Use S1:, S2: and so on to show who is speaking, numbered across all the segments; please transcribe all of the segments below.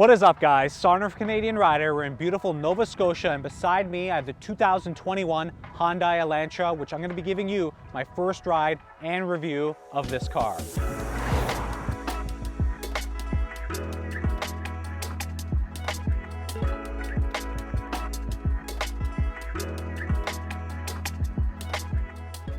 S1: What is up, guys? Sonduren Canadian Rider. We're in beautiful Nova Scotia, and beside me I have the 2021 Hyundai Elantra, which I'm going to be giving you my first ride and review of this car.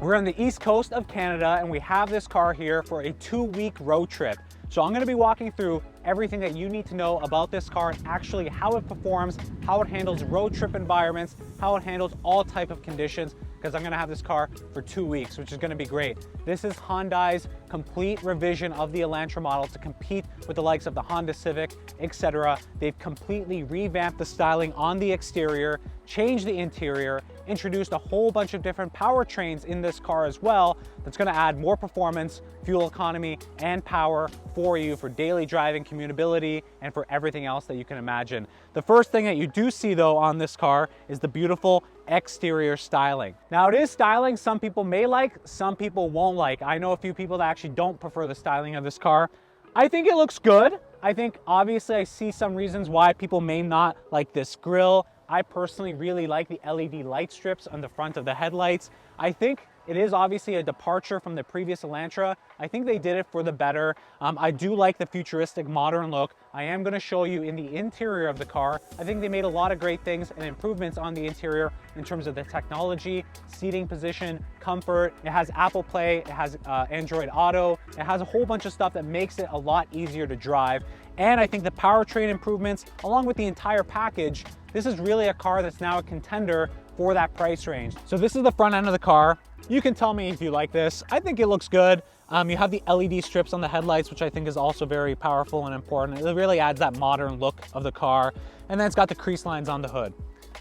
S1: We're on the east coast of Canada, and we have this car here for a 2-week road trip. So I'm going to be walking through everything that you need to know about this car and actually how it performs, how it handles road trip environments, how it handles all type of conditions, because I'm going to have this car for 2 weeks, which is going to be great. This is Hyundai's complete revision of the Elantra model to compete with the likes of the Honda Civic, etc. They've completely revamped the styling on the exterior, changed the interior, introduced a whole bunch of different powertrains in this car as well. That's going to add more performance, fuel economy, and power for you for daily driving, commutability, and for everything else that you can imagine. The first thing that you do see though on this car is the beautiful exterior styling. Now it is styling some people may like, some people won't like. I know a few people that actually don't prefer the styling of this car. I think it looks good. I think obviously I see some reasons why people may not like this grille. I personally really like the LED light strips on the front of the headlights. I think it is obviously a departure from the previous Elantra. I think they did it for the better. I do like the futuristic modern look. I am going to show you in the interior of the car. I think they made a lot of great things and improvements on the interior in terms of the technology, seating position, comfort. It has Apple Play, it has Android Auto. It has a whole bunch of stuff that makes it a lot easier to drive. And I think the powertrain improvements, along with the entire package, this is really a car that's now a contender for that price range. So this is the front end of the car. You can tell me if you like this. I think it looks good. You have the LED strips on the headlights, which I think is also very powerful and important. It really adds that modern look of the car. And then it's got the crease lines on the hood.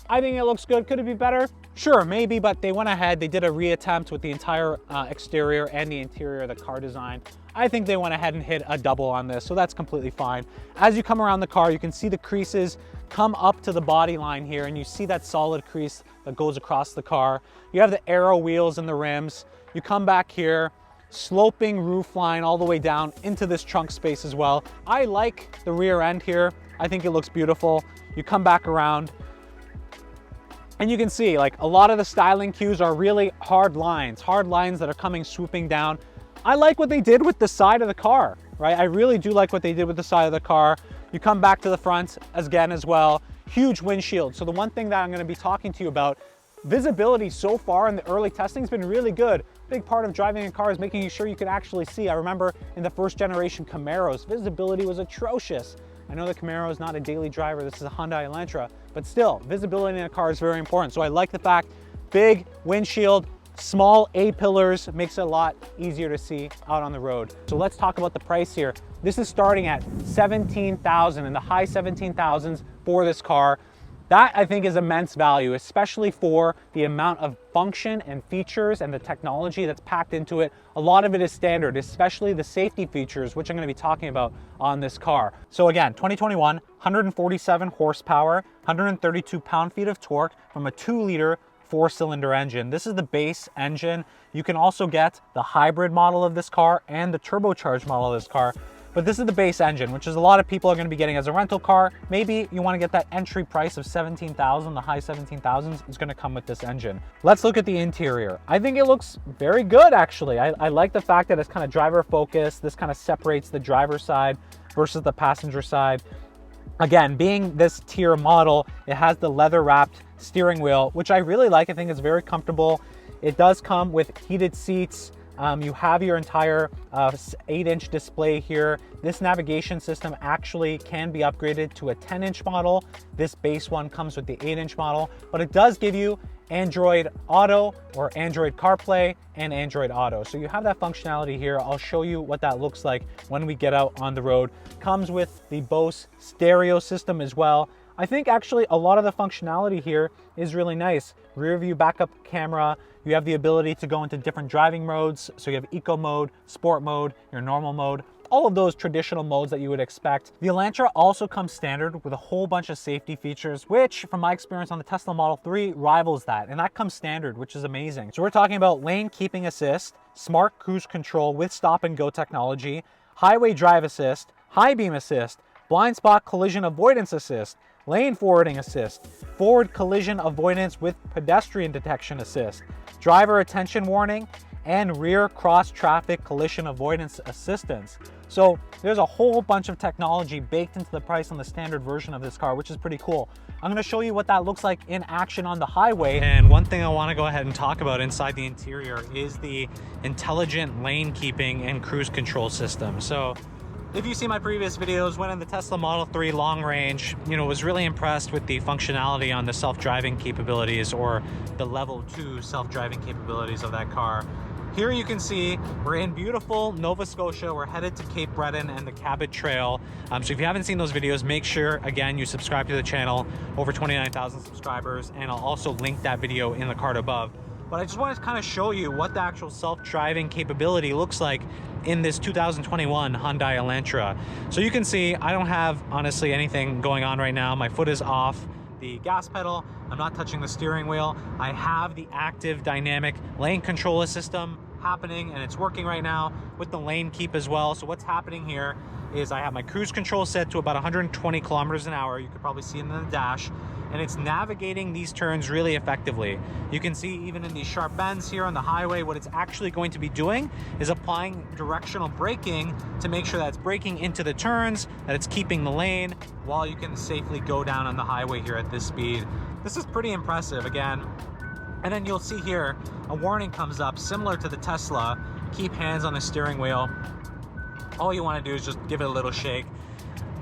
S1: I think it looks good. Could it be better? Sure, maybe, but they went ahead. They did a reattempt with the entire exterior and the interior of the car design. I think they went ahead and hit a double on this, so that's completely fine. As you come around the car, you can see the creases come up to the body line here, and you see that solid crease that goes across the car. You have the aero wheels and the rims. You come back here, sloping roof line all the way down into this trunk space as well. I like the rear end here. I think it looks beautiful. You come back around, and you can see like a lot of the styling cues are really hard lines that are coming swooping down. I like what they did with the side of the car, right? I really do like what they did with the side of the car. You come back to the front again as well. Huge windshield. So the one thing that I'm going to be talking to you about, visibility so far in the early testing has been really good. Big part of driving a car is making sure you can actually see. I remember in the first generation Camaros, visibility was atrocious. I know the Camaro is not a daily driver. This is a Hyundai Elantra, but still, visibility in a car is very important. So I like the fact, big windshield, small A-pillars, makes it a lot easier to see out on the road. So let's talk about the price here. This is starting at $17,000 in the high 17,000s for this car. That I think is immense value, especially for the amount of function and features and the technology that's packed into it. A lot of it is standard, especially the safety features, which I'm going to be talking about on this car. So again, 2021, 147 horsepower, 132 pound-feet of torque from a 2-liter 4-cylinder engine. This is the base engine. You can also get the hybrid model of this car and the turbocharged model of this car. But this is the base engine, which is a lot of people are going to be getting as a rental car. Maybe you want to get that entry price of $17,000, the high 17,000s is going to come with this engine. Let's look at the interior. I think it looks very good, actually. I like the fact that it's kind of driver focused. This kind of separates the driver's side versus the passenger side. Again, being this tier model, it has the leather wrapped steering wheel, which I really like. I think it's very comfortable. It does come with heated seats. You have your entire 8-inch display here. This navigation system actually can be upgraded to a 10-inch model. This base one comes with the 8-inch model, but it does give you Android Auto or Android CarPlay and Android Auto. So you have that functionality here. I'll show you what that looks like when we get out on the road. Comes with the Bose stereo system as well. I think actually a lot of the functionality here is really nice. Rear view backup camera. You have the ability to go into different driving modes. So you have eco mode, sport mode, your normal mode, all of those traditional modes that you would expect. The Elantra also comes standard with a whole bunch of safety features, which from my experience on the Tesla Model 3 rivals that. And that comes standard, which is amazing. So we're talking about lane keeping assist, smart cruise control with stop and go technology, highway drive assist, high beam assist, blind spot collision avoidance assist, lane forwarding assist, forward collision avoidance with pedestrian detection assist, driver attention warning, and rear cross traffic collision avoidance assistance. So there's a whole bunch of technology baked into the price on the standard version of this car, which is pretty cool. I'm gonna show you what that looks like in action on the highway. And one thing I wanna go ahead and talk about inside the interior is the intelligent lane keeping and cruise control system. So if you see my previous videos, when in the Tesla Model 3 long range, was really impressed with the functionality on the self-driving capabilities, or the level 2 self-driving capabilities of that car. Here you can see we're in beautiful Nova Scotia. We're headed to Cape Breton and the Cabot Trail. So if you haven't seen those videos, make sure, again, you subscribe to the channel. Over 29,000 subscribers, and I'll also link that video in the card above. But I just wanted to kind of show you what the actual self-driving capability looks like in this 2021 Hyundai Elantra. So you can see I don't have, honestly, anything going on right now. My foot is off the gas pedal. I'm not touching the steering wheel. I have the active dynamic lane control system happening, and it's working right now with the lane keep as well. So what's happening here is I have my cruise control set to about 120 kilometers an hour. You could probably see it in the dash, and it's navigating these turns really effectively. You can see even in these sharp bends here on the highway, what it's actually going to be doing is applying directional braking to make sure that it's braking into the turns, that it's keeping the lane, while you can safely go down on the highway here at this speed. This is pretty impressive, again. And then you'll see here, a warning comes up similar to the Tesla. Keep hands on the steering wheel. All you want to do is just give it a little shake.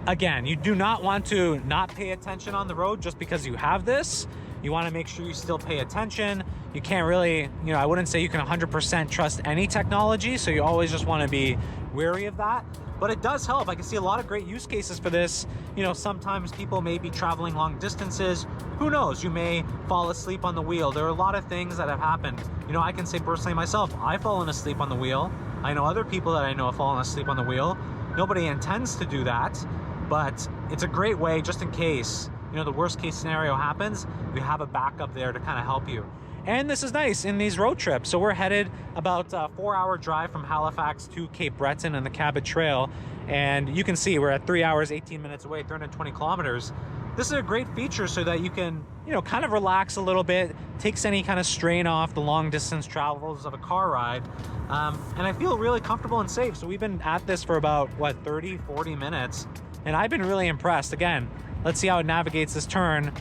S1: Again, you do not want to not pay attention on the road just because you have this. You want to make sure you still pay attention. You can't really, I wouldn't say you can 100% trust any technology, so you always just want to be wary of that. But it does help. I can see a lot of great use cases for this. Sometimes people may be traveling long distances. Who knows? You may fall asleep on the wheel. There are a lot of things that have happened. I can say personally myself, I've fallen asleep on the wheel. I know other people that I know have fallen asleep on the wheel. Nobody intends to do that, but it's a great way, just in case, the worst case scenario happens, you have a backup there to kind of help you. And this is nice in these road trips. So we're headed about a 4-hour drive from Halifax to Cape Breton and the Cabot Trail. And you can see we're at 3 hours, 18 minutes away, 320 kilometers. This is a great feature so that you can, kind of relax a little bit, takes any kind of strain off the long distance travels of a car ride. And I feel really comfortable and safe. So we've been at this for about, 30, 40 minutes. And I've been really impressed. Again, let's see how it navigates this turn.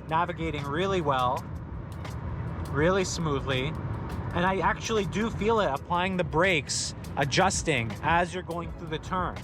S1: Navigating really well, really smoothly. And I actually do feel it applying the brakes, adjusting as you're going through the turn.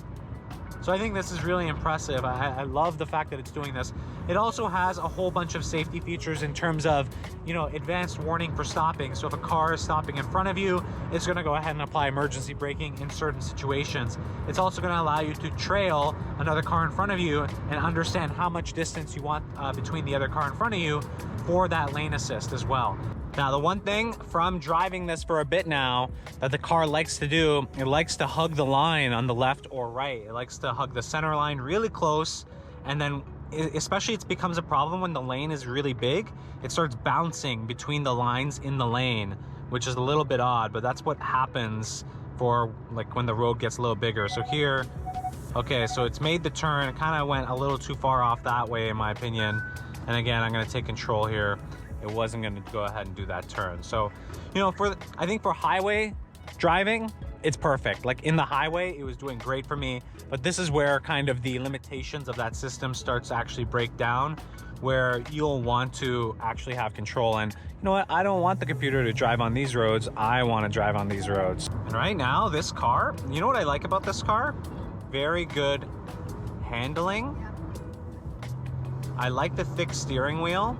S1: So I think this is really impressive. I love the fact that it's doing this. It also has a whole bunch of safety features in terms of, advanced warning for stopping. So if a car is stopping in front of you, it's gonna go ahead and apply emergency braking in certain situations. It's also gonna allow you to trail another car in front of you and understand how much distance you want between the other car in front of you for that lane assist as well. Now, the one thing from driving this for a bit now that the car likes to do, it likes to hug the line on the left or right. It likes to hug the center line really close, and then especially it becomes a problem when the lane is really big. It starts bouncing between the lines in the lane, which is a little bit odd, but that's what happens for when the road gets a little bigger. So here, okay, so it's made the turn. It kind of went a little too far off that way in my opinion. And again, I'm gonna take control here. It wasn't going to go ahead and do that turn. So, I think for highway driving, it's perfect. Like in the highway, it was doing great for me. But this is where kind of the limitations of that system starts to actually break down, where you'll want to actually have control. And you know what? I don't want the computer to drive on these roads. I want to drive on these roads. And right now, this car, you know what I like about this car? Very good handling. I like the thick steering wheel.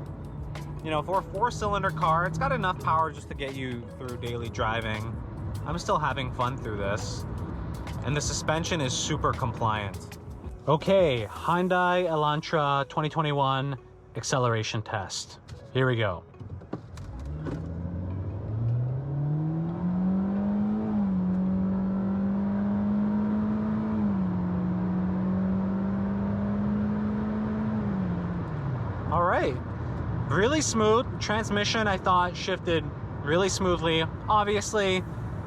S1: For a 4-cylinder car, it's got enough power just to get you through daily driving. I'm still having fun through this. And the suspension is super compliant. Okay, Hyundai Elantra 2021 acceleration test. Here we go. All right. Really smooth transmission. I thought shifted really smoothly. Obviously,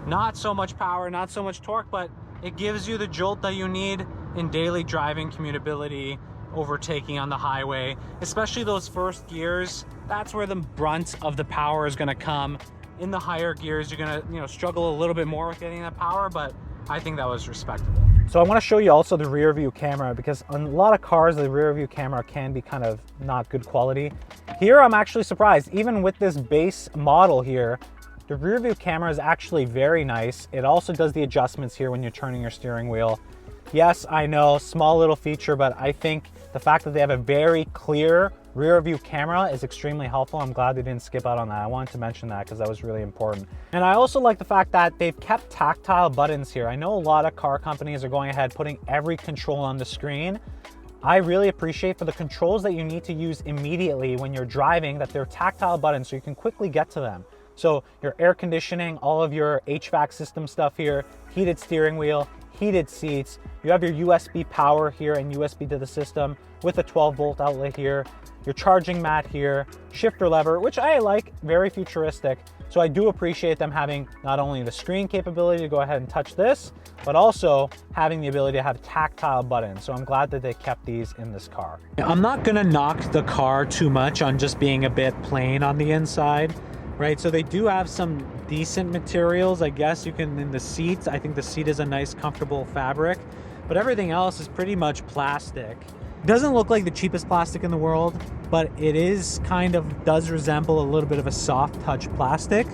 S1: not so much power, not so much torque, but it gives you the jolt that you need in daily driving, commutability, overtaking on the highway, especially those first gears. That's where the brunt of the power is going to come. In the higher gears, you're going to, you know, struggle a little bit more with getting that power, but I think that was respectable. So I want to show you also the rear view camera, because on a lot of cars, the rear view camera can be kind of not good quality. Here, I'm actually surprised. Even with this base model here, the rear view camera is actually very nice. It also does the adjustments here when you're turning your steering wheel. Yes, I know, small little feature, but I think the fact that they have a very clear rear view camera is extremely helpful. I'm glad they didn't skip out on that. I wanted to mention that because that was really important. And I also like the fact that they've kept tactile buttons here. I know a lot of car companies are going ahead putting every control on the screen. I really appreciate for the controls that you need to use immediately when you're driving that they're tactile buttons so you can quickly get to them. So your air conditioning, all of your HVAC system stuff here, heated steering wheel, heated seats. You have your USB power here and USB to the system with a 12-volt outlet here. Your charging mat here, shifter lever, which I like, very futuristic. So I do appreciate them having not only the screen capability to go ahead and touch this, but also having the ability to have tactile buttons. So I'm glad that they kept these in this car. I'm not gonna knock the car too much on just being a bit plain on the inside, right? So they do have some decent materials, I guess you can, in the seats. I think the seat is a nice, comfortable fabric, but everything else is pretty much plastic. It doesn't look like the cheapest plastic in the world, but it is kind of, does resemble a little bit of a soft touch plastic,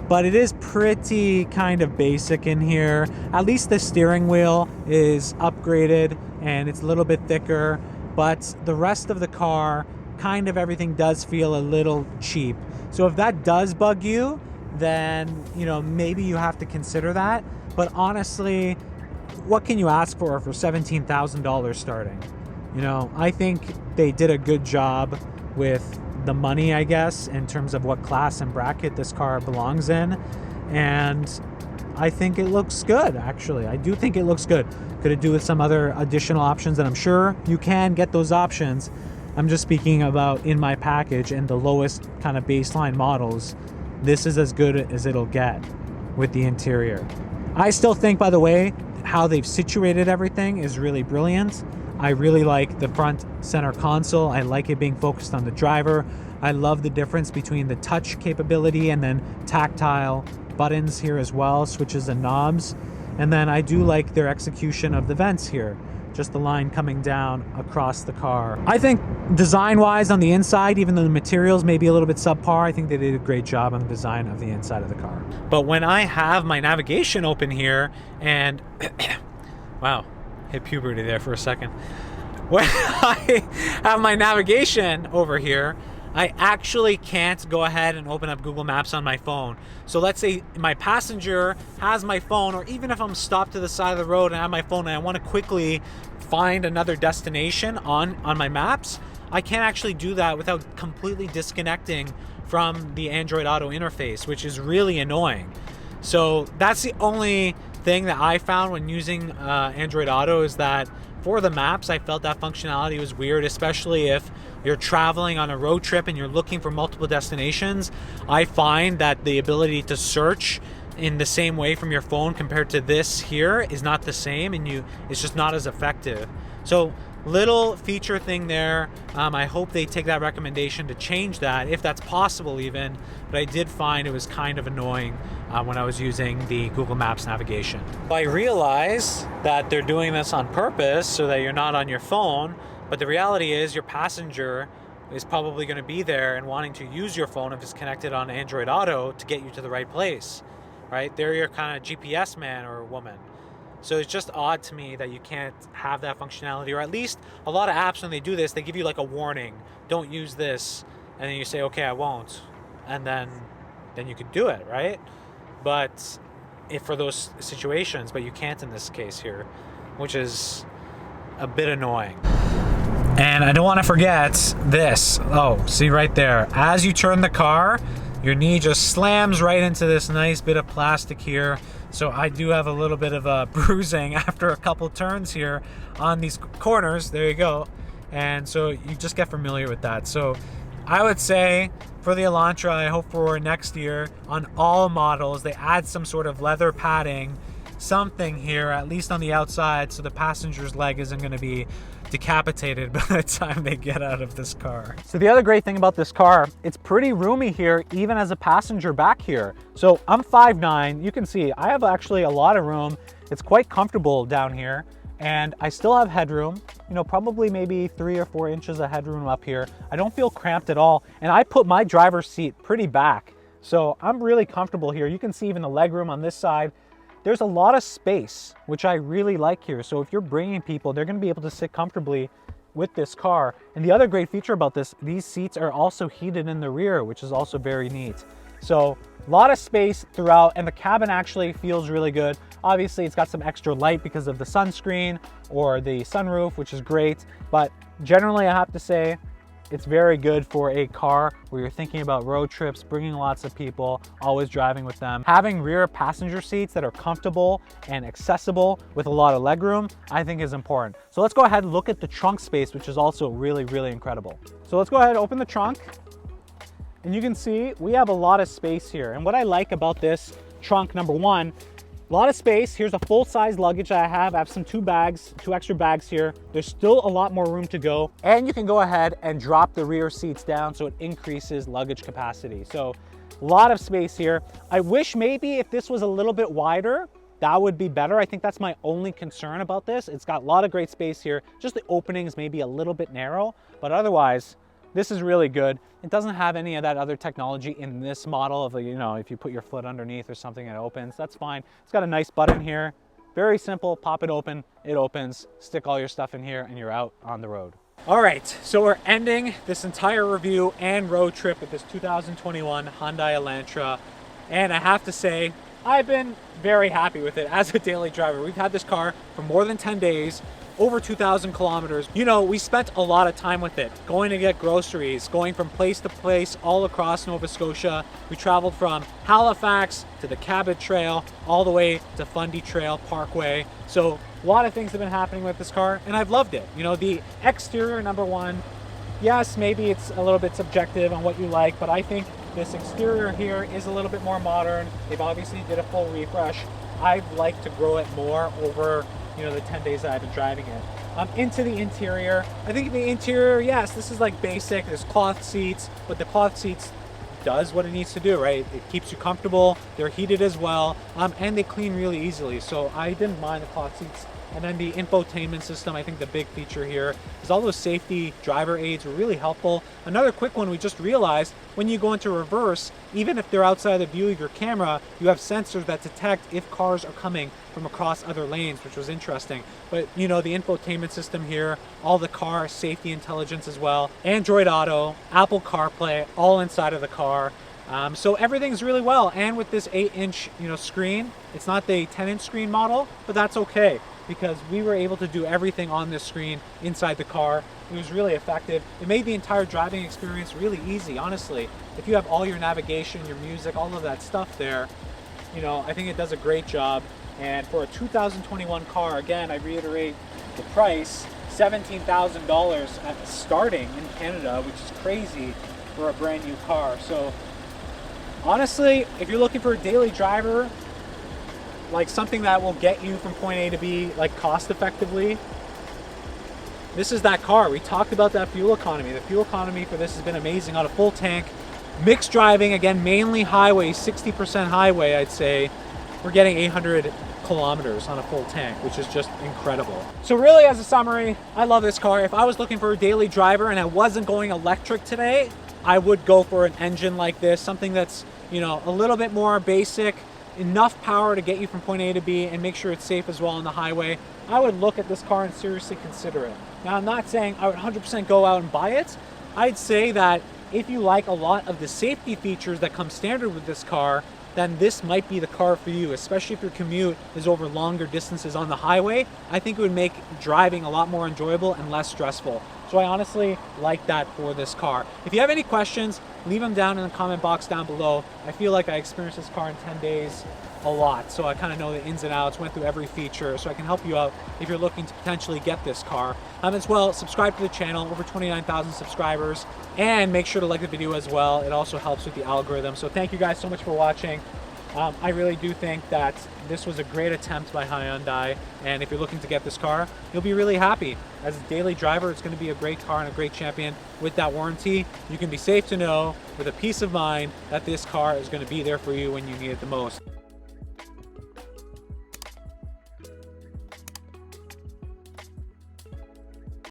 S1: but it is pretty kind of basic in here. At least the steering wheel is upgraded and it's a little bit thicker, but the rest of the car, kind of everything does feel a little cheap. So if that does bug you, then, you know, maybe you have to consider that. But honestly, what can you ask for $17,000 starting? You know, I think they did a good job with the money, I guess, in terms of what class and bracket this car belongs in. And I think it looks good, actually. I do think it looks good. Could it do with some other additional options? And I'm sure you can get those options. I'm just speaking about in my package and the lowest kind of baseline models. This is as good as it'll get with the interior. I still think, by the way, how they've situated everything is really brilliant. I really like the front center console. I like it being focused on the driver. I love the difference between the touch capability and then tactile buttons here as well, switches and knobs. And then I do like their execution of the vents here, just the line coming down across the car. I think design-wise on the inside, even though the materials may be a little bit subpar, I think they did a great job on the design of the inside of the car. But when I have my navigation open here and wow, hit puberty there for a second. When I have my navigation over here, I actually can't go ahead and open up Google Maps on my phone. So let's say my passenger has my phone, or even if I'm stopped to the side of the road and I have my phone and I want to quickly find another destination on my maps, I can't actually do that without completely disconnecting from the Android Auto interface, which is really annoying. So that's the only thing that I found when using Android Auto, is that for the maps, I felt that functionality was weird, especially if you're traveling on a road trip and you're looking for multiple destinations. I find that the ability to search in the same way from your phone compared to this here is not the same, and it's just not as effective. So little feature thing there. I hope they take that recommendation to change that, if that's possible even, but I did find it was kind of annoying when I was using the Google Maps navigation. I realize that they're doing this on purpose so that you're not on your phone, but the reality is your passenger is probably going to be there and wanting to use your phone if it's connected on Android Auto to get you to the right place, right? They're your kind of GPS man or woman. So it's just odd to me that you can't have that functionality, or at least a lot of apps, when they do this, they give you like a warning, don't use this, and then you say, okay, I won't, and then you could do it, right? But if for those situations, but you can't in this case here, which is a bit annoying. And I don't want to forget this. Oh, see right there, as you turn the car, your knee just slams right into this nice bit of plastic here. So I do have a little bit of a bruising after a couple turns here on these corners. There you go. And so you just get familiar with that. So I would say for the Elantra, I hope for next year on all models, they add some sort of leather padding something here, at least on the outside, so the passenger's leg isn't going to be decapitated by the time they get out of this car. So the other great thing about this car, it's pretty roomy here, even as a passenger back here. So I'm 5'9", you can see I have actually a lot of room. It's quite comfortable down here, and I still have headroom, you know, probably maybe 3 or 4 inches of headroom up here. I don't feel cramped at all, and I put my driver's seat pretty back, so I'm really comfortable here. You can see even the legroom on this side. There's a lot of space, which I really like here. So if you're bringing people, they're gonna be able to sit comfortably with this car. And the other great feature about this, these seats are also heated in the rear, which is also very neat. So a lot of space throughout, and the cabin actually feels really good. Obviously, it's got some extra light because of the sunscreen or the sunroof, which is great. But generally, I have to say, it's very good for a car where you're thinking about road trips, bringing lots of people, always driving with them. Having rear passenger seats that are comfortable and accessible with a lot of legroom, I think is important. So let's go ahead and look at the trunk space, which is also really, really incredible. So let's go ahead and open the trunk. And you can see we have a lot of space here. And what I like about this trunk, number one, a lot of space. Here's a full-size luggage that I have. I have some two extra bags here. There's still a lot more room to go. And you can go ahead and drop the rear seats down so it increases luggage capacity. So a lot of space here. I wish maybe if this was a little bit wider, that would be better. I think that's my only concern about this. It's got a lot of great space here. Just the openings may be a little bit narrow, but otherwise, this is really good. It doesn't have any of that other technology in this model of, you know, if you put your foot underneath or something, it opens. That's fine. It's got a nice button here. Very simple. Pop it open. It opens. Stick all your stuff in here and you're out on the road. All right, so we're ending this entire review and road trip with this 2021 Hyundai Elantra. And I have to say, I've been very happy with it as a daily driver. We've had this car for more than 10 days. Over 2,000 kilometers. You know, we spent a lot of time with it, going to get groceries, going from place to place all across Nova Scotia. We traveled from Halifax to the Cabot Trail, all the way to Fundy Trail Parkway. So a lot of things have been happening with this car, and I've loved it. You know, the exterior, number one, yes, maybe it's a little bit subjective on what you like, but I think this exterior here is a little bit more modern. They've obviously did a full refresh. I'd like to grow it more over, you know, the 10 days that I've been driving it. Into the interior, I think the interior, yes, this is like basic. There's cloth seats, but the cloth seats does what it needs to do, right? It keeps you comfortable. They're heated as well, and they clean really easily. So I didn't mind the cloth seats. And then the infotainment system, I think the big feature here is all those safety driver aids were really helpful. Another quick one, we just realized when you go into reverse, even if they're outside the view of your camera, you have sensors that detect if cars are coming from across other lanes, which was interesting. But you know, the infotainment system here, all the car safety intelligence as well, Android Auto, Apple CarPlay, all inside of the car. So everything's really well. And with this 8-inch, you know, screen, it's not the 10-inch screen model, but that's okay, because we were able to do everything on this screen inside the car. It was really effective. It made the entire driving experience really easy, honestly. If you have all your navigation, your music, all of that stuff there, you know, I think it does a great job. And for a 2021 car, again, I reiterate the price, $17,000 at starting in Canada, which is crazy for a brand new car. So honestly, if you're looking for a daily driver, like something that will get you from point A to B, like cost effectively, this is that car. We talked about that fuel economy. The fuel economy for this has been amazing on a full tank. Mixed driving, again, mainly highway, 60% highway, I'd say. We're getting 800 kilometers on a full tank, which is just incredible. So really, as a summary, I love this car. If I was looking for a daily driver and I wasn't going electric today, I would go for an engine like this, something that's, you know, a little bit more basic, enough power to get you from point A to B and make sure it's safe as well on the highway. I would look at this car and seriously consider it. Now, I'm not saying I would 100% go out and buy it. I'd say that if you like a lot of the safety features that come standard with this car, then this might be the car for you, especially if your commute is over longer distances on the highway. I think it would make driving a lot more enjoyable and less stressful. So I honestly like that for this car. If you have any questions, leave them down in the comment box down below. I feel like I experienced this car in 10 days a lot, so I kind of know the ins and outs, went through every feature, so I can help you out if you're looking to potentially get this car. As well, subscribe to the channel, over 29,000 subscribers, and make sure to like the video as well. It also helps with the algorithm. So thank you guys so much for watching. I really do think that this was a great attempt by Hyundai, and if you're looking to get this car, you'll be really happy. As a daily driver, it's going to be a great car and a great champion. With that warranty, you can be safe to know with a peace of mind that this car is going to be there for you when you need it the most.